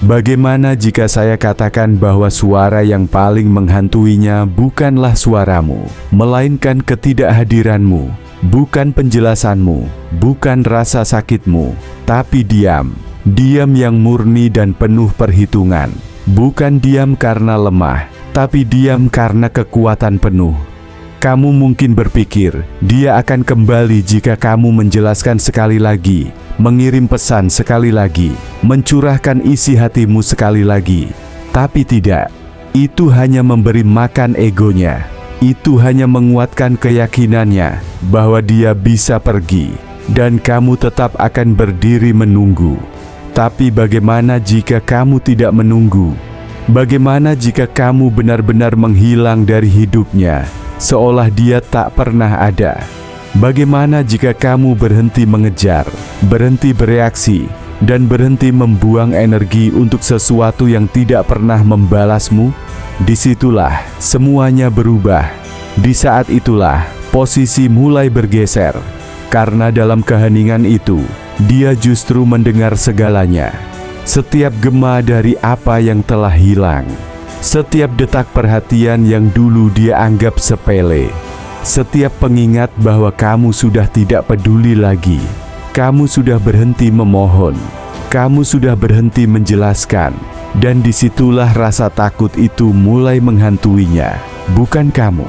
Bagaimana jika saya katakan bahwa suara yang paling menghantuinya bukanlah suaramu, melainkan ketidakhadiranmu, bukan penjelasanmu, bukan rasa sakitmu, tapi diam. Diam yang murni dan penuh perhitungan. Bukan diam karena lemah, tapi diam karena kekuatan penuh. Kamu mungkin berpikir, dia akan kembali jika kamu menjelaskan sekali lagi, mengirim pesan sekali lagi, mencurahkan isi hatimu sekali lagi. Tapi tidak, itu hanya memberi makan egonya. Itu hanya menguatkan keyakinannya bahwa dia bisa pergi, dan kamu tetap akan berdiri menunggu. Tapi bagaimana jika kamu tidak menunggu? Bagaimana jika kamu benar-benar menghilang dari hidupnya, seolah dia tak pernah ada? Bagaimana jika kamu berhenti mengejar, berhenti bereaksi, dan berhenti membuang energi untuk sesuatu yang tidak pernah membalasmu? Disitulah semuanya berubah. Di saat itulah posisi mulai bergeser, karena dalam keheningan itu, dia justru mendengar segalanya. Setiap gema dari apa yang telah hilang, setiap detak perhatian yang dulu dia anggap sepele, setiap pengingat bahwa kamu sudah tidak peduli lagi, kamu sudah berhenti memohon, kamu sudah berhenti menjelaskan, dan disitulah rasa takut itu mulai menghantuinya, bukan kamu.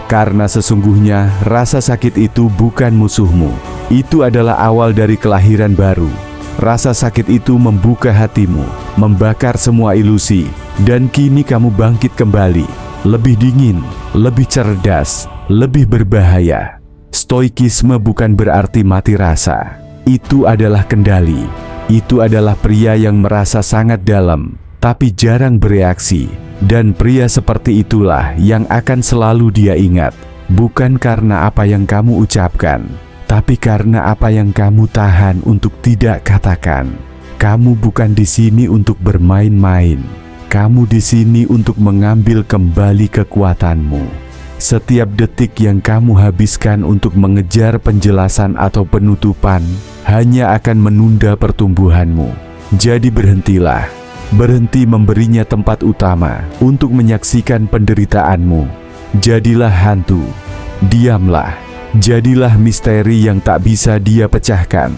Karena sesungguhnya rasa sakit itu bukan musuhmu, itu adalah awal dari kelahiran baru. Rasa sakit itu membuka hatimu, membakar semua ilusi, dan kini kamu bangkit kembali, lebih dingin, lebih cerdas, lebih berbahaya. Stoikisme bukan berarti mati rasa. Itu adalah kendali. Itu adalah pria yang merasa sangat dalam, tapi jarang bereaksi. Dan pria seperti itulah yang akan selalu dia ingat, bukan karena apa yang kamu ucapkan, tapi karena apa yang kamu tahan untuk tidak katakan. Kamu bukan di sini untuk bermain-main. Kamu di sini untuk mengambil kembali kekuatanmu. Setiap detik yang kamu habiskan untuk mengejar penjelasan atau penutupan hanya akan menunda pertumbuhanmu. Jadi berhentilah. Berhenti memberinya tempat utama untuk menyaksikan penderitaanmu. Jadilah hantu. Diamlah. Jadilah misteri yang tak bisa dia pecahkan,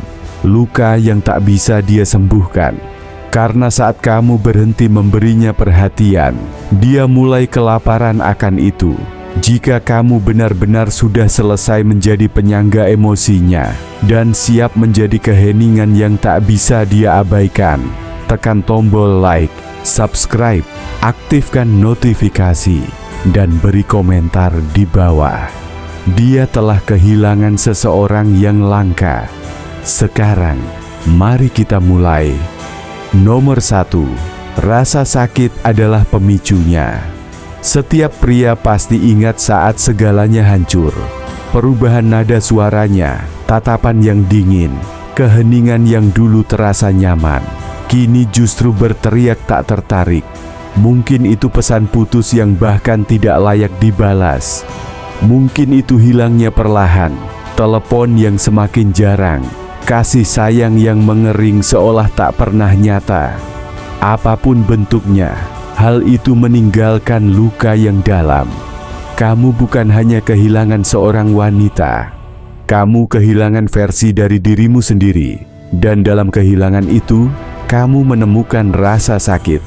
luka yang tak bisa dia sembuhkan. Karena saat kamu berhenti memberinya perhatian, dia mulai kelaparan akan itu. Jika kamu benar-benar sudah selesai menjadi penyangga emosinya dan siap menjadi keheningan yang tak bisa dia abaikan, tekan tombol like, subscribe, aktifkan notifikasi, dan beri komentar di bawah. Dia telah kehilangan seseorang yang langka. Sekarang, mari kita mulai. Nomor 1, rasa sakit adalah pemicunya. Setiap pria pasti ingat saat segalanya hancur. Perubahan nada suaranya, tatapan yang dingin, keheningan yang dulu terasa nyaman, kini justru berteriak tak tertarik. Mungkin itu pesan putus yang bahkan tidak layak dibalas. Mungkin itu hilangnya perlahan, telepon yang semakin jarang, kasih sayang yang mengering seolah tak pernah nyata. Apapun bentuknya, hal itu meninggalkan luka yang dalam. Kamu bukan hanya kehilangan seorang wanita, kamu kehilangan versi dari dirimu sendiri. Dan dalam kehilangan itu, kamu menemukan rasa sakit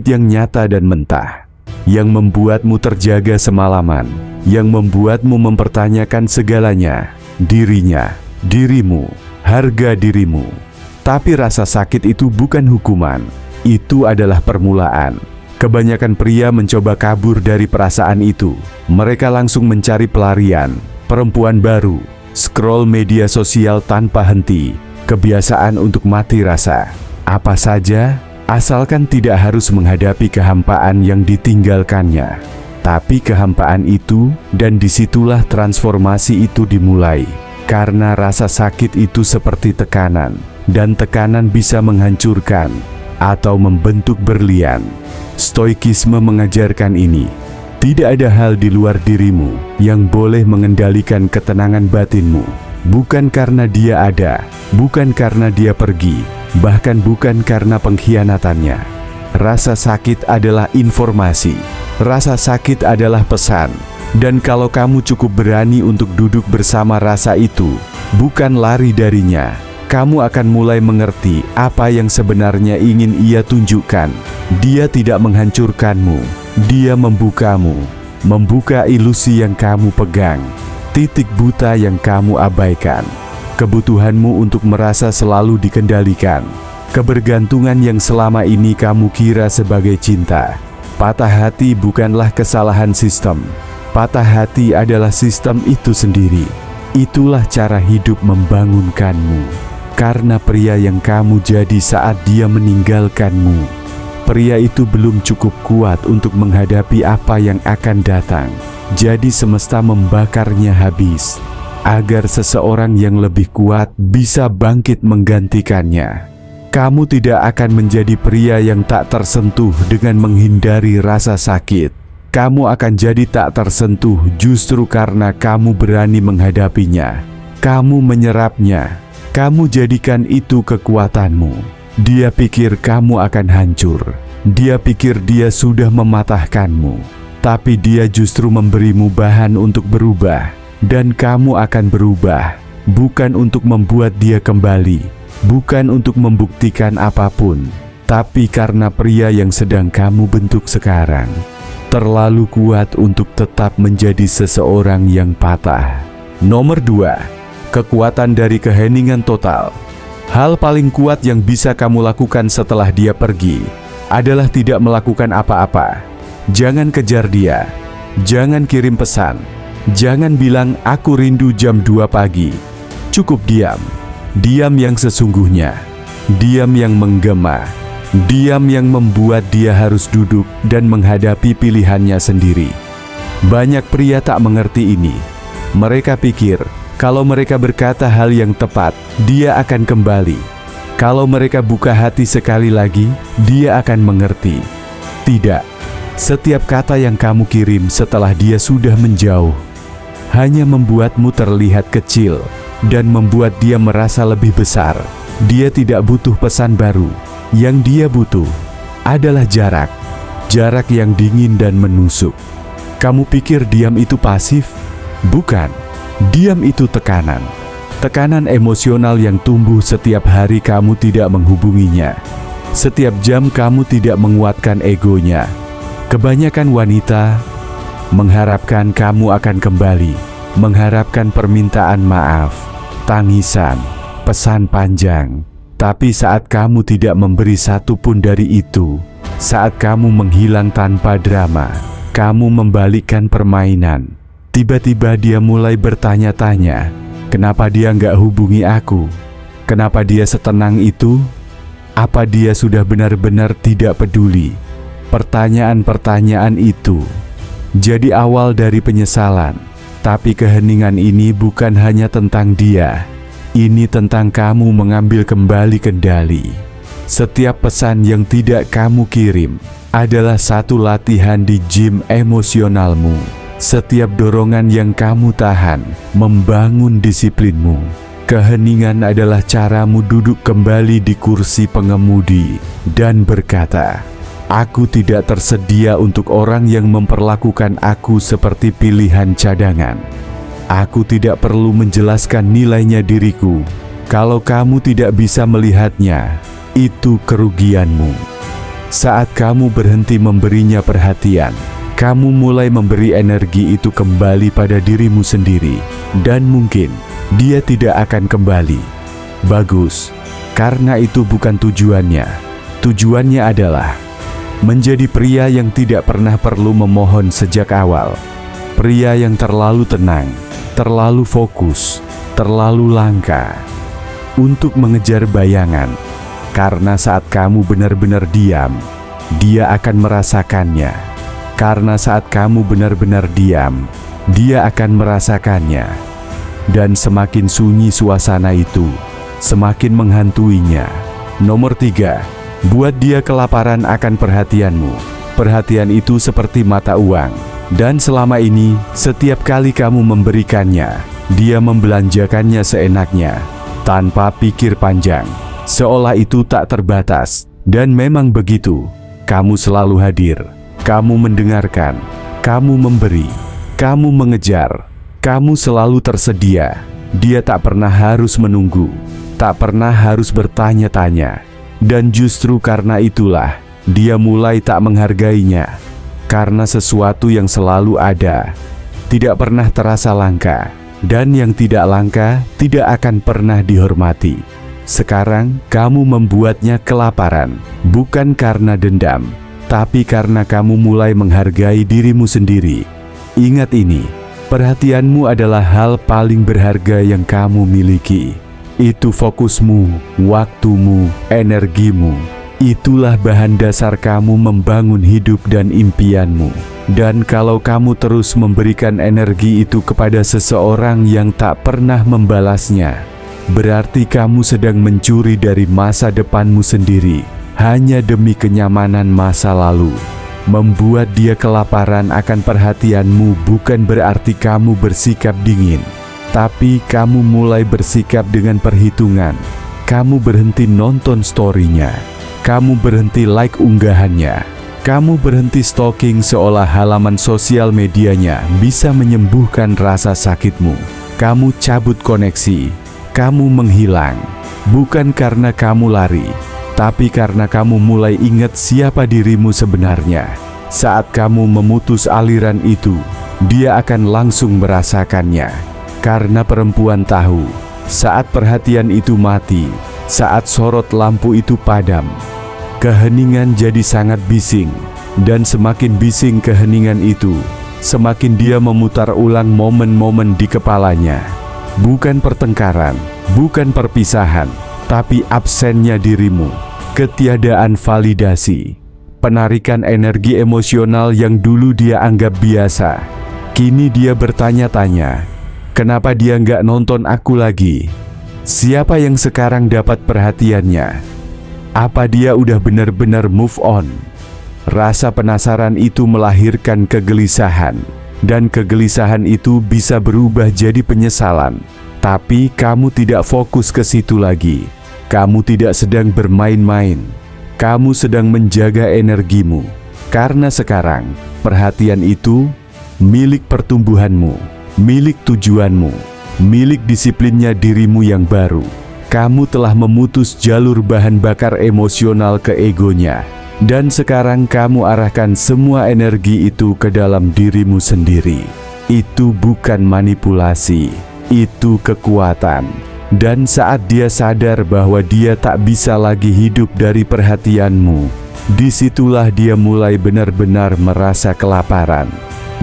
yang nyata dan mentah, yang membuatmu terjaga semalaman, yang membuatmu mempertanyakan segalanya, dirinya, dirimu, harga dirimu. Tapi rasa sakit itu bukan hukuman, itu adalah permulaan. Kebanyakan pria mencoba kabur dari perasaan itu. Mereka langsung mencari pelarian, perempuan baru, scroll media sosial tanpa henti, kebiasaan untuk mati rasa. Apa saja, asalkan tidak harus menghadapi kehampaan yang ditinggalkannya. Tapi kehampaan itu, dan disitulah transformasi itu dimulai. Karena rasa sakit itu seperti tekanan, dan tekanan bisa menghancurkan atau membentuk berlian. Stoikisme mengajarkan ini. Tidak ada hal di luar dirimu yang boleh mengendalikan ketenangan batinmu. Bukan karena dia ada, bukan karena dia pergi, bahkan bukan karena pengkhianatannya. Rasa sakit adalah informasi, rasa sakit adalah pesan. Dan kalau kamu cukup berani untuk duduk bersama rasa itu, bukan lari darinya, kamu akan mulai mengerti apa yang sebenarnya ingin ia tunjukkan. Dia tidak menghancurkanmu, dia membukamu, membuka ilusi yang kamu pegang, titik buta yang kamu abaikan, kebutuhanmu untuk merasa selalu dikendalikan, kebergantungan yang selama ini kamu kira sebagai cinta. Patah hati bukanlah kesalahan sistem. Patah hati adalah sistem itu sendiri. Itulah cara hidup membangunkanmu. Karena pria yang kamu jadi saat dia meninggalkanmu, pria itu belum cukup kuat untuk menghadapi apa yang akan datang. Jadi semesta membakarnya habis, agar seseorang yang lebih kuat bisa bangkit menggantikannya. Kamu tidak akan menjadi pria yang tak tersentuh dengan menghindari rasa sakit. Kamu akan jadi tak tersentuh justru karena kamu berani menghadapinya. Kamu menyerapnya. Kamu jadikan itu kekuatanmu. Dia pikir kamu akan hancur. Dia pikir dia sudah mematahkanmu. Tapi dia justru memberimu bahan untuk berubah. Dan kamu akan berubah. Bukan untuk membuat dia kembali. Bukan untuk membuktikan apapun. Tapi karena pria yang sedang kamu bentuk sekarang terlalu kuat untuk tetap menjadi seseorang yang patah. Nomor 2. Kekuatan dari keheningan total. Hal paling kuat yang bisa kamu lakukan setelah dia pergi adalah tidak melakukan apa-apa. Jangan kejar dia. Jangan kirim pesan. Jangan bilang aku rindu jam 2 pagi. Cukup diam. Diam yang sesungguhnya. Diam yang menggema. Diam yang membuat dia harus duduk dan menghadapi pilihannya sendiri. Banyak pria tak mengerti ini. Mereka pikir kalau mereka berkata hal yang tepat, dia akan kembali. Kalau mereka buka hati sekali lagi, dia akan mengerti. Tidak. Setiap kata yang kamu kirim setelah dia sudah menjauh hanya membuatmu terlihat kecil dan membuat dia merasa lebih besar. Dia tidak butuh pesan baru. Yang dia butuh adalah jarak. Jarak yang dingin dan menusuk. Kamu pikir diam itu pasif? Bukan. Diam itu tekanan. Tekanan emosional yang tumbuh setiap hari kamu tidak menghubunginya. Setiap jam kamu tidak menguatkan egonya. Kebanyakan wanita mengharapkan kamu akan kembali. Mengharapkan permintaan maaf, tangisan, pesan panjang. Tapi saat kamu tidak memberi satu pun dari itu, saat kamu menghilang tanpa drama, kamu membalikkan permainan, tiba-tiba dia mulai bertanya-tanya, kenapa dia nggak hubungi aku? Kenapa dia setenang itu? Apa dia sudah benar-benar tidak peduli? Pertanyaan-pertanyaan itu jadi awal dari penyesalan. Tapi keheningan ini bukan hanya tentang dia. Ini tentang kamu mengambil kembali kendali. Setiap pesan yang tidak kamu kirim adalah satu latihan di gym emosionalmu. Setiap dorongan yang kamu tahan membangun disiplinmu. Keheningan adalah caramu duduk kembali di kursi pengemudi dan berkata, aku tidak tersedia untuk orang yang memperlakukan aku seperti pilihan cadangan. Aku tidak perlu menjelaskan nilainya diriku. Kalau kamu tidak bisa melihatnya, itu kerugianmu. Saat kamu berhenti memberinya perhatian, kamu mulai memberi energi itu kembali pada dirimu sendiri. Dan mungkin dia tidak akan kembali. Bagus, karena itu bukan tujuannya. Tujuannya adalah menjadi pria yang tidak pernah perlu memohon sejak awal. Pria yang terlalu tenang, terlalu fokus, terlalu langka untuk mengejar bayangan. Karena saat kamu benar-benar diam, dia akan merasakannya. Karena saat kamu benar-benar diam, dia akan merasakannya. Dan semakin sunyi suasana itu, semakin menghantuinya. Nomor 3, buat dia kelaparan akan perhatianmu. Perhatian itu seperti mata uang. Dan selama ini, setiap kali kamu memberikannya, Dia membelanjakannya seenaknya, tanpa pikir panjang, seolah itu tak terbatas. Dan memang begitu, kamu selalu hadir, kamu mendengarkan, kamu memberi, kamu mengejar, kamu selalu tersedia. Dia tak pernah harus menunggu, tak pernah harus bertanya-tanya. Dan justru karena itulah, dia mulai tak menghargainya. Karena sesuatu yang selalu ada, tidak pernah terasa langka. Dan yang tidak langka, tidak akan pernah dihormati. Sekarang, kamu membuatnya kelaparan, bukan karena dendam, tapi karena kamu mulai menghargai dirimu sendiri. Ingat ini, perhatianmu adalah hal paling berharga yang kamu miliki. Itu fokusmu, waktumu, energimu. Itulah bahan dasar kamu membangun hidup dan impianmu. Dan kalau kamu terus memberikan energi itu kepada seseorang yang tak pernah membalasnya, berarti kamu sedang mencuri dari masa depanmu sendiri, hanya demi kenyamanan masa lalu. Membuat dia kelaparan akan perhatianmu bukan berarti kamu bersikap dingin, tapi kamu mulai bersikap dengan perhitungan. Kamu berhenti nonton story-nya, kamu berhenti like unggahannya, kamu berhenti stalking seolah halaman sosial medianya bisa menyembuhkan rasa sakitmu. Kamu cabut koneksi, kamu menghilang, bukan karena kamu lari, tapi karena kamu mulai ingat siapa dirimu sebenarnya. Saat kamu memutus aliran itu, dia akan langsung merasakannya. Karena perempuan tahu, saat perhatian itu mati, saat sorot lampu itu padam, keheningan jadi sangat bising. Dan semakin bising keheningan itu, semakin dia memutar ulang momen-momen di kepalanya. Bukan pertengkaran, bukan perpisahan, tapi absennya dirimu, ketiadaan validasi, penarikan energi emosional yang dulu dia anggap biasa. Kini dia bertanya-tanya, kenapa dia nggak nonton aku lagi? Siapa yang sekarang dapat perhatiannya? Apa dia udah benar-benar move on? Rasa penasaran itu melahirkan kegelisahan. Dan kegelisahan itu bisa berubah jadi penyesalan. Tapi kamu tidak fokus ke situ lagi. Kamu tidak sedang bermain-main. Kamu sedang menjaga energimu. Karena sekarang, perhatian itu milik pertumbuhanmu, milik tujuanmu, milik disiplinnya dirimu yang baru. Kamu telah memutus jalur bahan bakar emosional ke egonya. Dan sekarang kamu arahkan semua energi itu ke dalam dirimu sendiri. Itu bukan manipulasi, itu kekuatan. Dan saat dia sadar bahwa dia tak bisa lagi hidup dari perhatianmu, disitulah dia mulai benar-benar merasa kelaparan.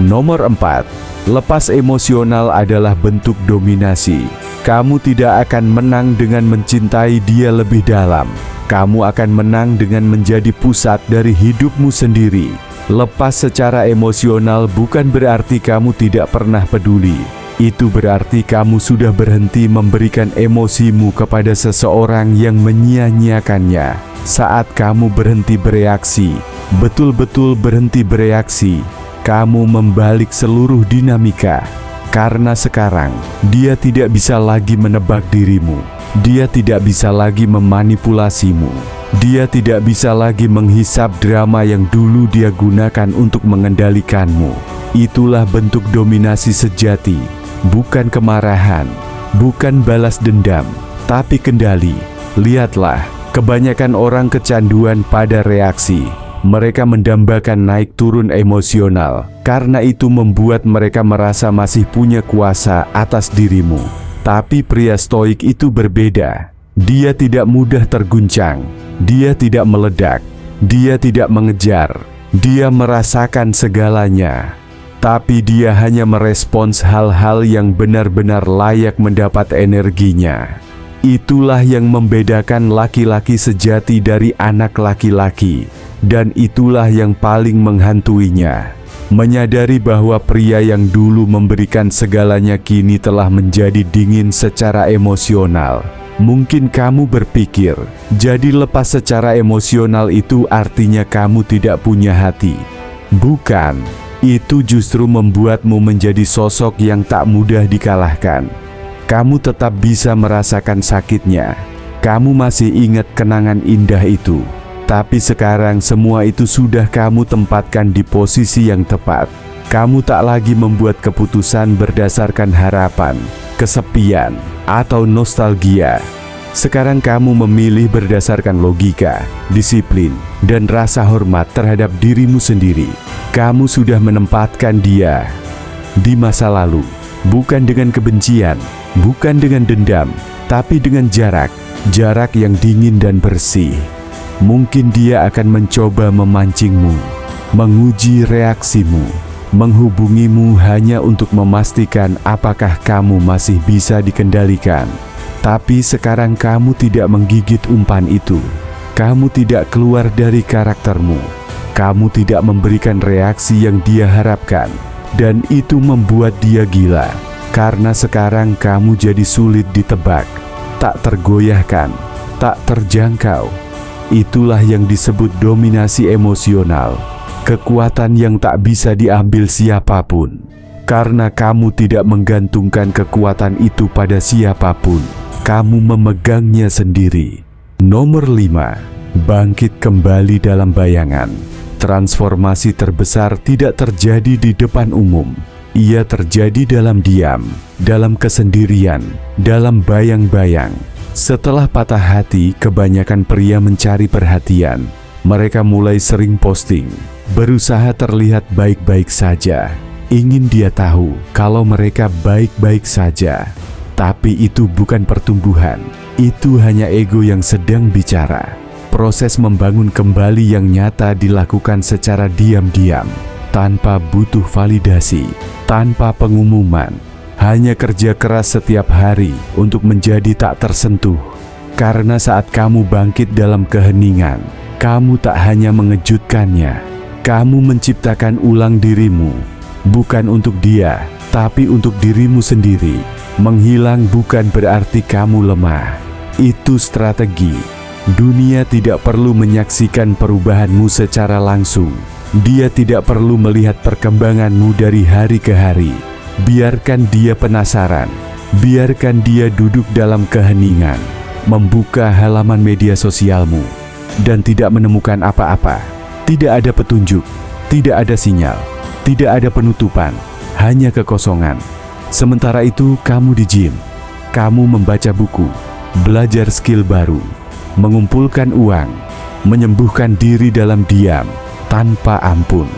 Nomor 4, lepas emosional adalah bentuk dominasi. Kamu tidak akan menang dengan mencintai dia lebih dalam. Kamu akan menang dengan menjadi pusat dari hidupmu sendiri. Lepas secara emosional bukan berarti kamu tidak pernah peduli. Itu berarti kamu sudah berhenti memberikan emosimu kepada seseorang yang menyia-nyiakannya. Saat kamu berhenti bereaksi, betul-betul berhenti bereaksi, kamu membalik seluruh dinamika. Karena sekarang, dia tidak bisa lagi menebak dirimu. Dia tidak bisa lagi memanipulasimu. Dia tidak bisa lagi menghisap drama yang dulu dia gunakan untuk mengendalikanmu. Itulah bentuk dominasi sejati, bukan kemarahan, bukan balas dendam, tapi kendali. Lihatlah, kebanyakan orang kecanduan pada reaksi. Mereka mendambakan naik turun emosional, karena itu membuat mereka merasa masih punya kuasa atas dirimu. Tapi pria stoik itu berbeda. Dia tidak mudah terguncang, dia tidak meledak, dia tidak mengejar, dia merasakan segalanya. Tapi dia hanya merespons hal-hal yang benar-benar layak mendapat energinya. Itulah yang membedakan laki-laki sejati dari anak laki-laki. Dan itulah yang paling menghantuinya. Menyadari bahwa pria yang dulu memberikan segalanya kini telah menjadi dingin secara emosional. Mungkin kamu berpikir, jadi lepas secara emosional itu artinya kamu tidak punya hati. Bukan, itu justru membuatmu menjadi sosok yang tak mudah dikalahkan. Kamu tetap bisa merasakan sakitnya. Kamu masih ingat kenangan indah itu. Tapi sekarang semua itu sudah kamu tempatkan di posisi yang tepat. Kamu tak lagi membuat keputusan berdasarkan harapan, kesepian, atau nostalgia. Sekarang kamu memilih berdasarkan logika, disiplin, dan rasa hormat terhadap dirimu sendiri. Kamu sudah menempatkan dia di masa lalu, bukan dengan kebencian, bukan dengan dendam, tapi dengan jarak yang dingin dan bersih. Mungkin dia akan mencoba memancingmu, menguji reaksimu, menghubungimu hanya untuk memastikan apakah kamu masih bisa dikendalikan. Tapi sekarang kamu tidak menggigit umpan itu. Kamu tidak keluar dari karaktermu. Kamu tidak memberikan reaksi yang dia harapkan. Dan itu membuat dia gila. Karena sekarang kamu jadi sulit ditebak, tak tergoyahkan, tak terjangkau. Itulah yang disebut dominasi emosional. Kekuatan yang tak bisa diambil siapapun. Karena kamu tidak menggantungkan kekuatan itu pada siapapun. Kamu memegangnya sendiri. Nomor 5. Bangkit kembali dalam bayangan. Transformasi terbesar tidak terjadi di depan umum. Ia terjadi dalam diam, dalam kesendirian, dalam bayang-bayang. Setelah patah hati, kebanyakan pria mencari perhatian. Mereka mulai sering posting, berusaha terlihat baik-baik saja. Ingin dia tahu kalau mereka baik-baik saja. Tapi itu bukan pertumbuhan, itu hanya ego yang sedang bicara. Proses membangun kembali yang nyata dilakukan secara diam-diam, tanpa butuh validasi, tanpa pengumuman. Hanya kerja keras setiap hari untuk menjadi tak tersentuh. Karena saat kamu bangkit dalam keheningan, kamu tak hanya mengejutkannya, kamu menciptakan ulang dirimu. Bukan untuk dia, tapi untuk dirimu sendiri. Menghilang bukan berarti kamu lemah. Itu strategi. Dunia tidak perlu menyaksikan perubahanmu secara langsung. Dia tidak perlu melihat perkembanganmu dari hari ke hari. Biarkan dia penasaran. Biarkan dia duduk dalam keheningan, membuka halaman media sosialmu, dan tidak menemukan apa-apa. Tidak ada petunjuk, tidak ada sinyal, tidak ada penutupan, hanya kekosongan. Sementara itu kamu di gym, kamu membaca buku, belajar skill baru, mengumpulkan uang, menyembuhkan diri dalam diam, tanpa ampun.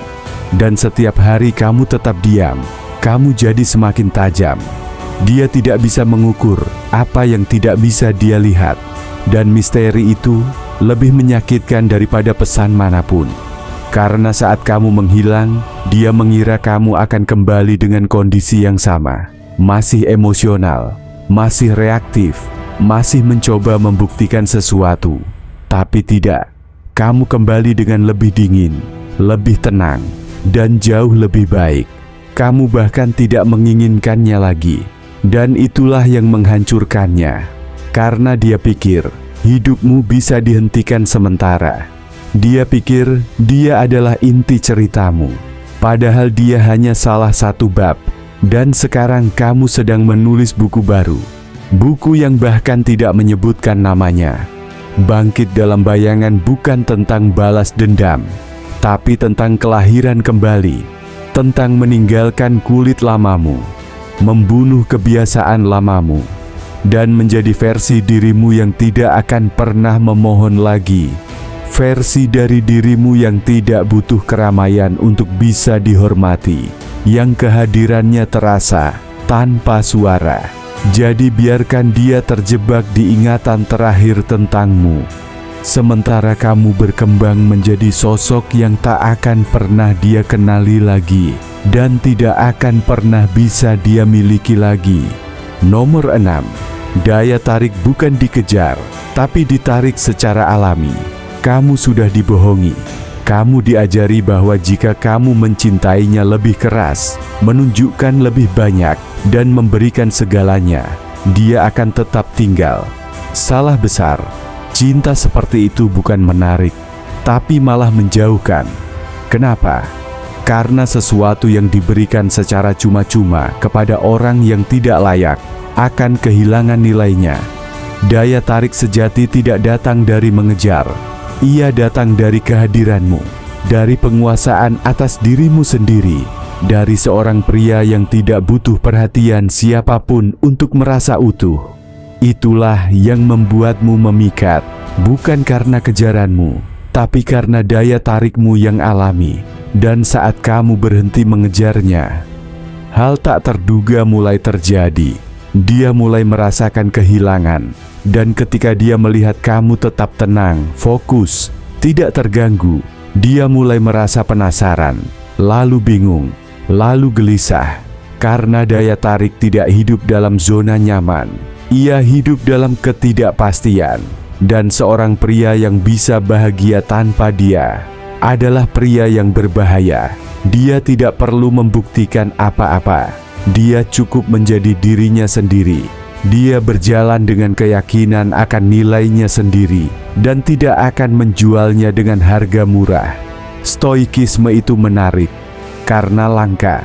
Dan setiap hari kamu tetap diam, kamu jadi semakin tajam. Dia tidak bisa mengukur apa yang tidak bisa dia lihat. Dan misteri itu lebih menyakitkan daripada pesan manapun. Karena saat kamu menghilang, dia mengira kamu akan kembali dengan kondisi yang sama. Masih emosional, masih reaktif, masih mencoba membuktikan sesuatu. Tapi tidak, kamu kembali dengan lebih dingin, lebih tenang, dan jauh lebih baik. Kamu bahkan tidak menginginkannya lagi. Dan itulah yang menghancurkannya. Karena dia pikir hidupmu bisa dihentikan sementara. Dia pikir dia adalah inti ceritamu. Padahal dia hanya salah satu bab. Dan sekarang kamu sedang menulis buku baru. Buku yang bahkan tidak menyebutkan namanya. Bangkit dalam bayangan bukan tentang balas dendam, tapi tentang kelahiran kembali. Tentang meninggalkan kulit lamamu, membunuh kebiasaan lamamu, dan menjadi versi dirimu yang tidak akan pernah memohon lagi. Versi dari dirimu yang tidak butuh keramaian untuk bisa dihormati, yang kehadirannya terasa tanpa suara. Jadi biarkan dia terjebak di ingatan terakhir tentangmu. Sementara kamu berkembang menjadi sosok yang tak akan pernah dia kenali lagi, dan tidak akan pernah bisa dia miliki lagi. Nomor 6. Daya tarik bukan dikejar, tapi ditarik secara alami. Kamu sudah dibohongi. Kamu diajari bahwa jika kamu mencintainya lebih keras, menunjukkan lebih banyak, dan memberikan segalanya, dia akan tetap tinggal. Salah besar. Cinta seperti itu bukan menarik, tapi malah menjauhkan. Kenapa? karena sesuatu yang diberikan secara cuma-cuma kepada orang yang tidak layak akan kehilangan nilainya. Daya tarik sejati tidak datang dari mengejar, ia datang dari kehadiranmu, dari penguasaan atas dirimu sendiri, dari seorang pria yang tidak butuh perhatian siapapun untuk merasa utuh. Itulah yang membuatmu memikat, bukan karena kejaranmu, tapi karena daya tarikmu yang alami. Dan saat kamu berhenti mengejarnya, hal tak terduga mulai terjadi. Dia mulai merasakan kehilangan, dan ketika dia melihat kamu tetap tenang, fokus, tidak terganggu, dia mulai merasa penasaran, lalu bingung, lalu gelisah. Karena daya tarik tidak hidup dalam zona nyaman, ia hidup dalam ketidakpastian. Dan seorang pria yang bisa bahagia tanpa dia adalah pria yang berbahaya. Dia tidak perlu membuktikan apa-apa. Dia cukup menjadi dirinya sendiri. Dia berjalan dengan keyakinan akan nilainya sendiri dan tidak akan menjualnya dengan harga murah. Stoikisme itu menarik karena langka.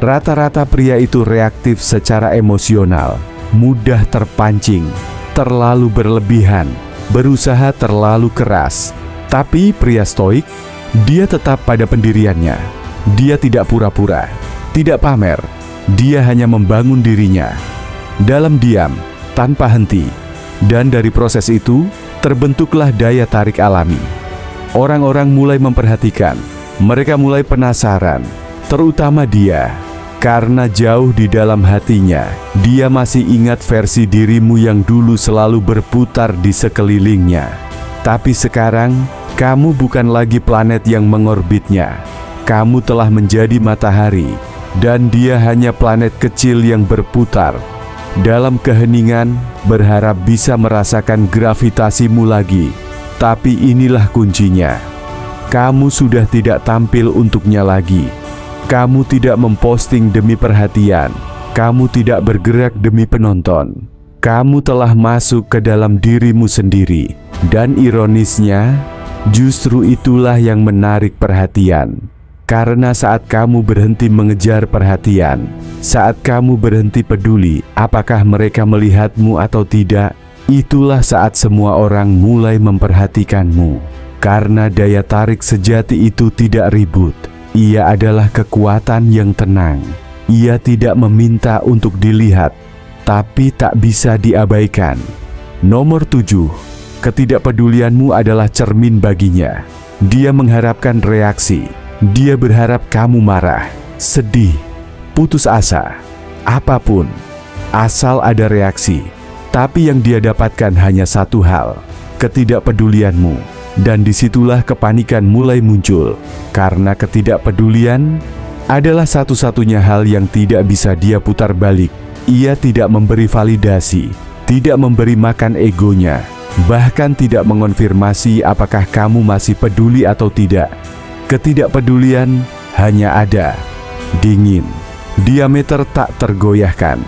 Rata-rata pria itu reaktif secara emosional, mudah terpancing, terlalu berlebihan, berusaha terlalu keras. Tapi pria stoik, dia tetap pada pendiriannya. Dia tidak pura-pura, tidak pamer. Dia hanya membangun dirinya dalam diam, tanpa henti. Dan dari proses itu, terbentuklah daya tarik alami. Orang-orang mulai memperhatikan, mereka mulai penasaran, terutama dia. Karena jauh di dalam hatinya, dia masih ingat versi dirimu yang dulu selalu berputar di sekelilingnya. Tapi sekarang, kamu bukan lagi planet yang mengorbitnya. Kamu telah menjadi matahari, dan dia hanya planet kecil yang berputar dalam keheningan, berharap bisa merasakan gravitasimu lagi. Tapi inilah kuncinya. Kamu sudah tidak tampil untuknya lagi. Kamu tidak memposting demi perhatian. Kamu tidak bergerak demi penonton. Kamu telah masuk ke dalam dirimu sendiri. Dan ironisnya, justru itulah yang menarik perhatian. Karena saat kamu berhenti mengejar perhatian, saat kamu berhenti peduli apakah mereka melihatmu atau tidak, itulah saat semua orang mulai memperhatikanmu. Karena daya tarik sejati itu tidak ribut. Ia adalah kekuatan yang tenang. Ia tidak meminta untuk dilihat, tapi tak bisa diabaikan. Nomor 7. Ketidakpedulianmu adalah cermin baginya. Dia mengharapkan reaksi. Dia berharap kamu marah, sedih, putus asa, apapun. Asal ada reaksi. Tapi yang dia dapatkan hanya satu hal, ketidakpedulianmu. Dan disitulah kepanikan mulai muncul. Karena ketidakpedulian adalah satu-satunya hal yang tidak bisa dia putar balik. Ia tidak memberi validasi, tidak memberi makan egonya, bahkan tidak mengonfirmasi apakah kamu masih peduli atau tidak. Ketidakpedulian hanya ada, dingin, diameter tak tergoyahkan.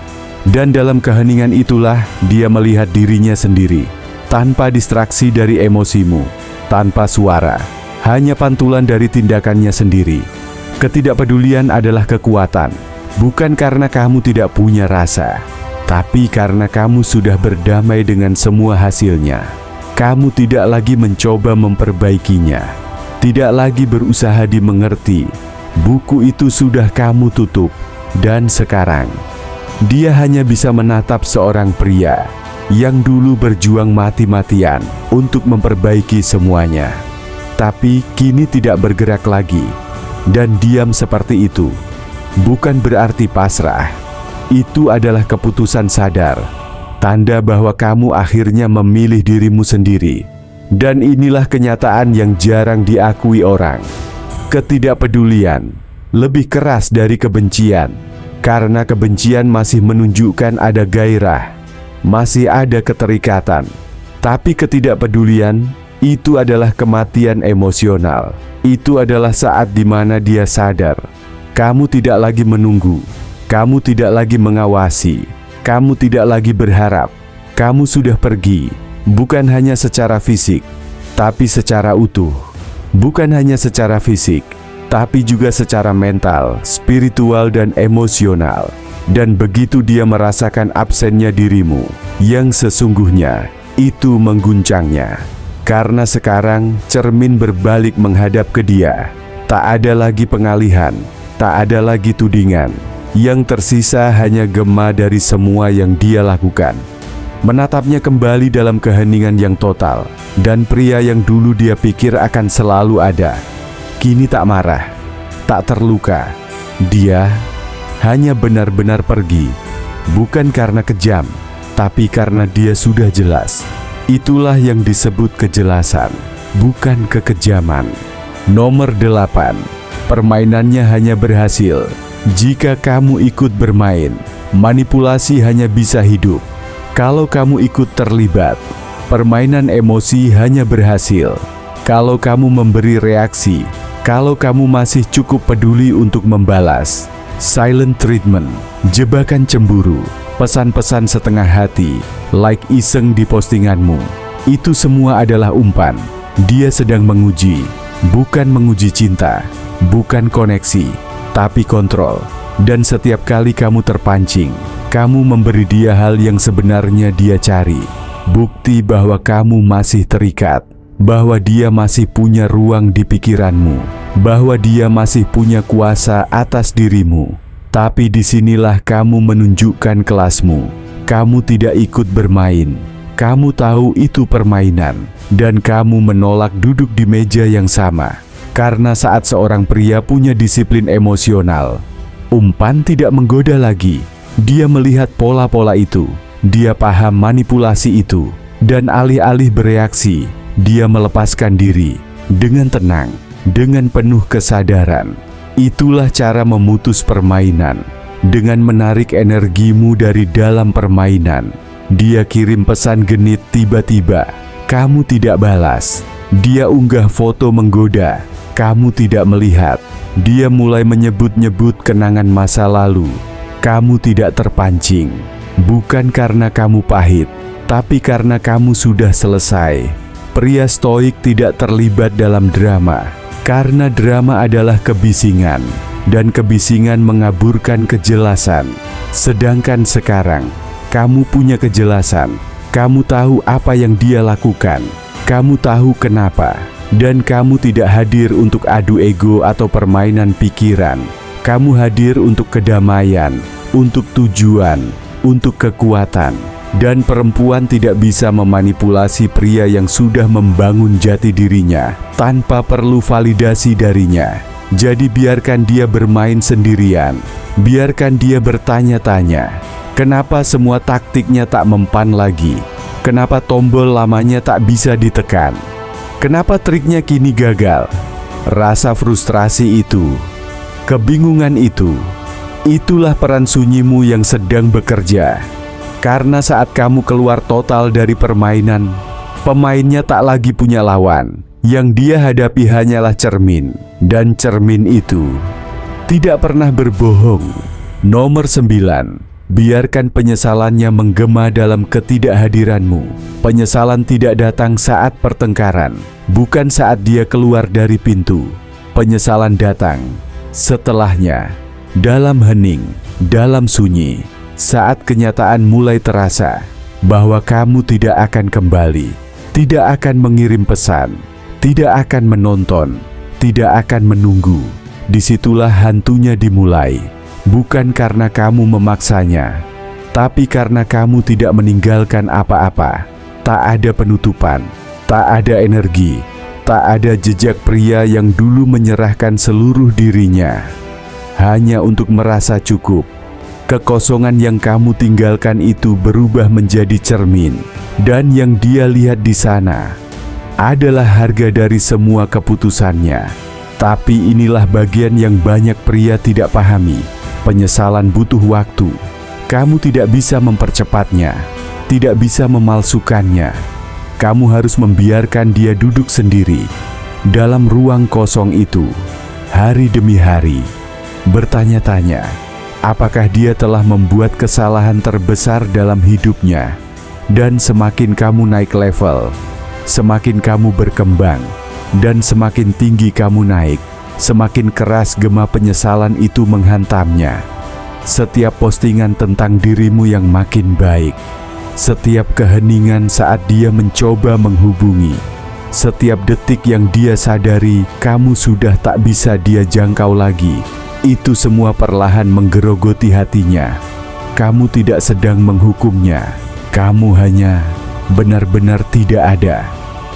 Dan dalam keheningan itulah dia melihat dirinya sendiri, tanpa distraksi dari emosimu, tanpa suara, hanya pantulan dari tindakannya sendiri. Ketidakpedulian adalah kekuatan, bukan karena kamu tidak punya rasa, tapi karena kamu sudah berdamai dengan semua hasilnya. Kamu tidak lagi mencoba memperbaikinya, tidak lagi berusaha dimengerti. Buku itu sudah kamu tutup, dan sekarang dia hanya bisa menatap seorang pria yang dulu berjuang mati-matian untuk memperbaiki semuanya, tapi kini tidak bergerak lagi. Dan diam seperti itu bukan berarti pasrah. Itu adalah keputusan sadar, tanda bahwa kamu akhirnya memilih dirimu sendiri. Dan inilah kenyataan yang jarang diakui orang. Ketidakpedulian lebih keras dari kebencian, karena kebencian masih menunjukkan ada gairah, masih ada keterikatan. Tapi ketidakpedulian itu adalah kematian emosional. Itu adalah saat di mana dia sadar, kamu tidak lagi menunggu, kamu tidak lagi mengawasi, kamu tidak lagi berharap. Kamu sudah pergi, bukan hanya secara fisik, tapi secara utuh. Bukan hanya secara fisik, tapi juga secara mental, spiritual, dan emosional. Dan begitu dia merasakan absennya dirimu, yang sesungguhnya itu mengguncangnya. Karena sekarang cermin berbalik menghadap ke dia. Tak ada lagi pengalihan, tak ada lagi tudingan. Yang tersisa hanya gema dari semua yang dia lakukan. Menatapnya kembali dalam keheningan yang total. Dan pria yang dulu dia pikir akan selalu ada, kini tak marah, tak terluka. Dia hanya benar-benar pergi, bukan karena kejam, tapi karena dia sudah jelas. Itulah yang disebut kejelasan, bukan kekejaman. Nomor 8. Permainannya hanya berhasil jika kamu ikut bermain. Manipulasi hanya bisa hidup kalau kamu ikut terlibat. Permainan emosi hanya berhasil kalau kamu memberi reaksi, kalau kamu masih cukup peduli untuk membalas. Silent treatment, jebakan cemburu, pesan-pesan setengah hati, like iseng di postinganmu. Itu semua adalah umpan. Dia sedang menguji, bukan menguji cinta, bukan koneksi, tapi kontrol. Dan setiap kali kamu terpancing, kamu memberi dia hal yang sebenarnya dia cari. Bukti bahwa kamu masih terikat, bahwa dia masih punya ruang di pikiranmu, bahwa dia masih punya kuasa atas dirimu. Tapi disinilah kamu menunjukkan kelasmu. Kamu tidak ikut bermain. Kamu tahu itu permainan, dan kamu menolak duduk di meja yang sama. Karena saat seorang pria punya disiplin emosional, umpan tidak menggoda lagi. Dia melihat pola-pola itu, dia paham manipulasi itu, dan alih-alih bereaksi, dia melepaskan diri dengan tenang, dengan penuh kesadaran. Itulah cara memutus permainan, dengan menarik energimu dari dalam permainan. Dia kirim pesan genit tiba-tiba, kamu tidak balas. Dia unggah foto menggoda, kamu tidak melihat. Dia mulai menyebut-nyebut kenangan masa lalu, kamu tidak terpancing. Bukan karena kamu pahit, tapi karena kamu sudah selesai. Pria stoik tidak terlibat dalam drama, karena drama adalah kebisingan, dan kebisingan mengaburkan kejelasan. Sedangkan sekarang, kamu punya kejelasan. Kamu tahu apa yang dia lakukan, kamu tahu kenapa, dan kamu tidak hadir untuk adu ego atau permainan pikiran. Kamu hadir untuk kedamaian, untuk tujuan, untuk kekuatan. Dan perempuan tidak bisa memanipulasi pria yang sudah membangun jati dirinya tanpa perlu validasi darinya. Jadi biarkan dia bermain sendirian, biarkan dia bertanya-tanya, kenapa semua taktiknya tak mempan lagi? Kenapa tombol lamanya tak bisa ditekan? Kenapa triknya kini gagal? Rasa frustrasi itu, kebingungan itu, itulah peran sunyimu yang sedang bekerja. Karena saat kamu keluar total dari permainan, pemainnya tak lagi punya lawan. Yang dia hadapi hanyalah cermin, dan cermin itu tidak pernah berbohong. Nomor 9. Biarkan penyesalannya menggema dalam ketidakhadiranmu. Penyesalan tidak datang saat pertengkaran, bukan saat dia keluar dari pintu. Penyesalan datang setelahnya, dalam hening, dalam sunyi. Saat kenyataan mulai terasa bahwa kamu tidak akan kembali, tidak akan mengirim pesan, tidak akan menonton, tidak akan menunggu. Disitulah hantunya dimulai. Bukan karena kamu memaksanya, tapi karena kamu tidak meninggalkan apa-apa. Tak ada penutupan, tak ada energi, tak ada jejak pria yang dulu menyerahkan seluruh dirinya hanya untuk merasa cukup. Kekosongan yang kamu tinggalkan itu berubah menjadi cermin, dan yang dia lihat di sana adalah harga dari semua keputusannya. Tapi inilah bagian yang banyak pria tidak pahami. Penyesalan butuh waktu. Kamu tidak bisa mempercepatnya, tidak bisa memalsukannya. Kamu harus membiarkan dia duduk sendiri dalam ruang kosong itu, hari demi hari, bertanya-tanya, apakah dia telah membuat kesalahan terbesar dalam hidupnya? Dan semakin kamu naik level, semakin kamu berkembang, dan semakin tinggi kamu naik, semakin keras gema penyesalan itu menghantamnya. Setiap postingan tentang dirimu yang makin baik, setiap keheningan saat dia mencoba menghubungi, setiap detik yang dia sadari kamu sudah tak bisa dia jangkau lagi, itu semua perlahan menggerogoti hatinya. Kamu tidak sedang menghukumnya, kamu hanya benar-benar tidak ada.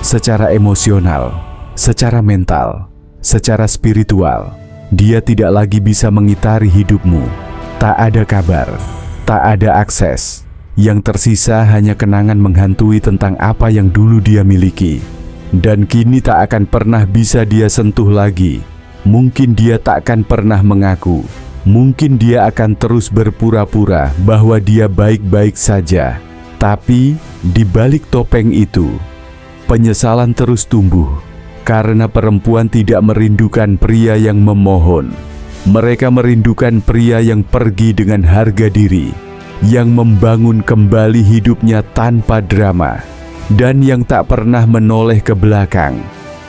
Secara emosional, secara mental, secara spiritual, dia tidak lagi bisa mengitari hidupmu. Tak ada kabar, tak ada akses. Yang tersisa hanya kenangan menghantui tentang apa yang dulu dia miliki. Dan kini tak akan pernah bisa dia sentuh lagi. Mungkin dia tak akan pernah mengaku. Mungkin dia akan terus berpura-pura bahwa dia baik-baik saja. Tapi di balik topeng itu, penyesalan terus tumbuh. Karena perempuan tidak merindukan pria yang memohon. Mereka merindukan pria yang pergi dengan harga diri, yang membangun kembali hidupnya tanpa drama, dan yang tak pernah menoleh ke belakang.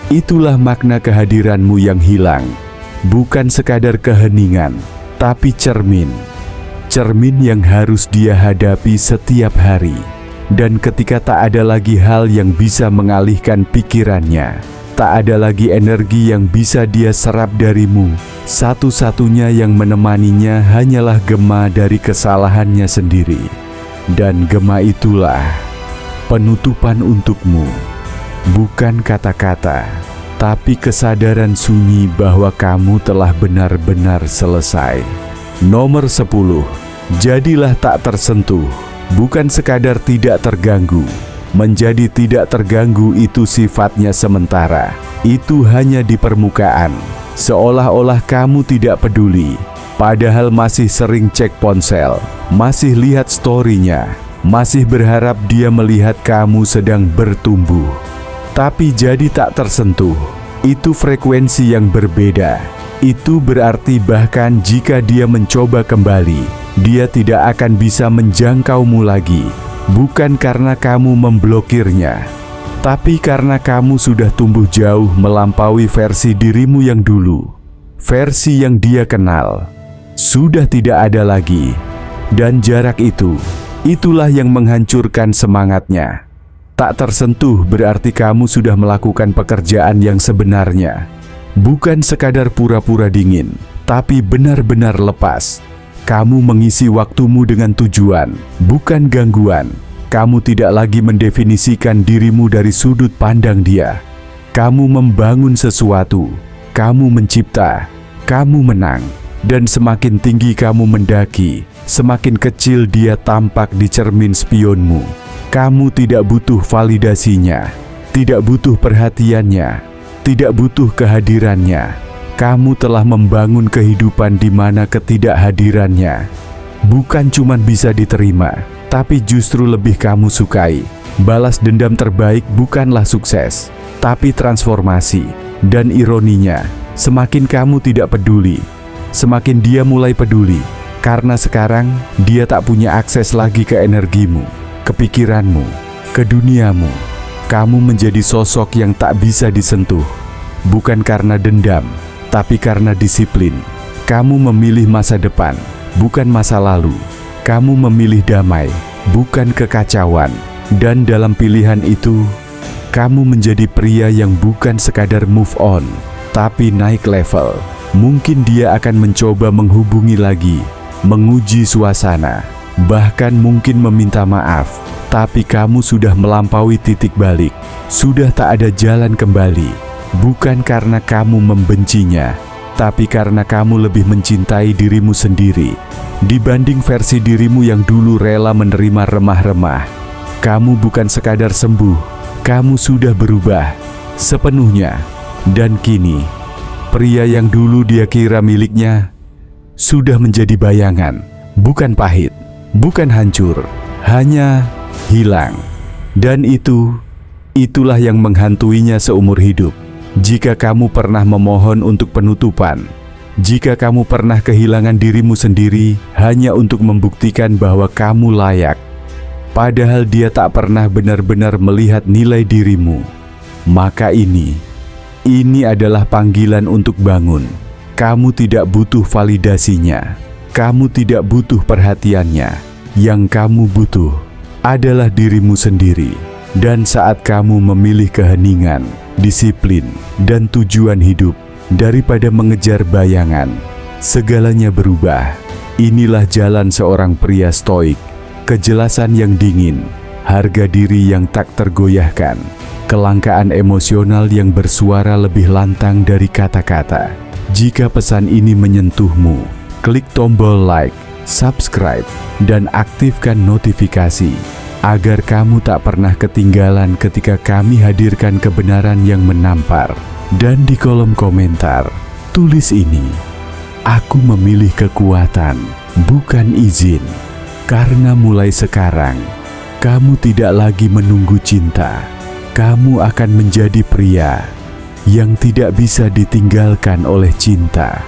Itulah makna kehadiranmu yang hilang. Bukan sekadar keheningan, tapi cermin. Cermin yang harus dia hadapi setiap hari. Dan ketika tak ada lagi hal yang bisa mengalihkan pikirannya, tak ada lagi energi yang bisa dia serap darimu, satu-satunya yang menemaninya hanyalah gema dari kesalahannya sendiri. Dan gema itulah penutupan untukmu. Bukan kata-kata, tapi kesadaran sunyi bahwa kamu telah benar-benar selesai. Nomor 10. Jadilah tak tersentuh. Bukan sekadar tidak terganggu. Menjadi tidak terganggu itu sifatnya sementara. Itu hanya di permukaan. Seolah-olah kamu tidak peduli. Padahal masih sering cek ponsel, masih lihat story-nya, masih berharap dia melihat kamu sedang bertumbuh. Tapi jadi tak tersentuh, itu frekuensi yang berbeda. Itu berarti bahkan jika dia mencoba kembali, dia tidak akan bisa menjangkaumu lagi. Bukan karena kamu memblokirnya, tapi karena kamu sudah tumbuh jauh melampaui versi dirimu yang dulu. Versi yang dia kenal sudah tidak ada lagi. Dan jarak itu, itulah yang menghancurkan semangatnya. Tak tersentuh berarti kamu sudah melakukan pekerjaan yang sebenarnya. Bukan sekadar pura-pura dingin, tapi benar-benar lepas. Kamu mengisi waktumu dengan tujuan, bukan gangguan. Kamu tidak lagi mendefinisikan dirimu dari sudut pandang dia. Kamu membangun sesuatu, kamu mencipta, kamu menang. Dan semakin tinggi kamu mendaki, semakin kecil dia tampak di cermin spionmu. Kamu tidak butuh validasinya, tidak butuh perhatiannya, tidak butuh kehadirannya. Kamu telah membangun kehidupan di mana ketidakhadirannya bukan cuma bisa diterima, tapi justru lebih kamu sukai. Balas dendam terbaik bukanlah sukses, tapi transformasi. Dan ironinya, semakin kamu tidak peduli, semakin dia mulai peduli. Karena sekarang dia tak punya akses lagi ke energimu, ke pikiranmu, ke duniamu. Kamu menjadi sosok yang tak bisa disentuh. Bukan karena dendam, tapi karena disiplin. Kamu memilih masa depan, bukan masa lalu. Kamu memilih damai, bukan kekacauan. Dan dalam pilihan itu, kamu menjadi pria yang bukan sekadar move on, tapi naik level. Mungkin dia akan mencoba menghubungi lagi, menguji suasana, bahkan mungkin meminta maaf. Tapi kamu sudah melampaui titik balik, sudah tak ada jalan kembali. Bukan karena kamu membencinya, tapi karena kamu lebih mencintai dirimu sendiri dibanding versi dirimu yang dulu rela menerima remah-remah. Kamu bukan sekadar sembuh, kamu sudah berubah sepenuhnya. Dan kini, pria yang dulu dia kira miliknya sudah menjadi bayangan, bukan pahit, bukan hancur, hanya hilang. Dan itulah yang menghantuinya seumur hidup. Jika kamu pernah memohon untuk penutupan, jika kamu pernah kehilangan dirimu sendiri hanya untuk membuktikan bahwa kamu layak, padahal dia tak pernah benar-benar melihat nilai dirimu, maka ini Ini adalah panggilan untuk bangun. Kamu tidak butuh validasinya. Kamu tidak butuh perhatiannya. Yang kamu butuh adalah dirimu sendiri. Dan saat kamu memilih keheningan, disiplin, dan tujuan hidup daripada mengejar bayangan, segalanya berubah. Inilah jalan seorang pria stoik. Kejelasan yang dingin, harga diri yang tak tergoyahkan, kelangkaan emosional yang bersuara lebih lantang dari kata-kata. Jika pesan ini menyentuhmu, klik tombol like, subscribe, dan aktifkan notifikasi agar kamu tak pernah ketinggalan ketika kami hadirkan kebenaran yang menampar. Dan di kolom komentar, tulis ini: aku memilih kekuatan, bukan izin. Karena mulai sekarang, kamu tidak lagi menunggu cinta. Kamu akan menjadi pria yang tidak bisa ditinggalkan oleh cinta.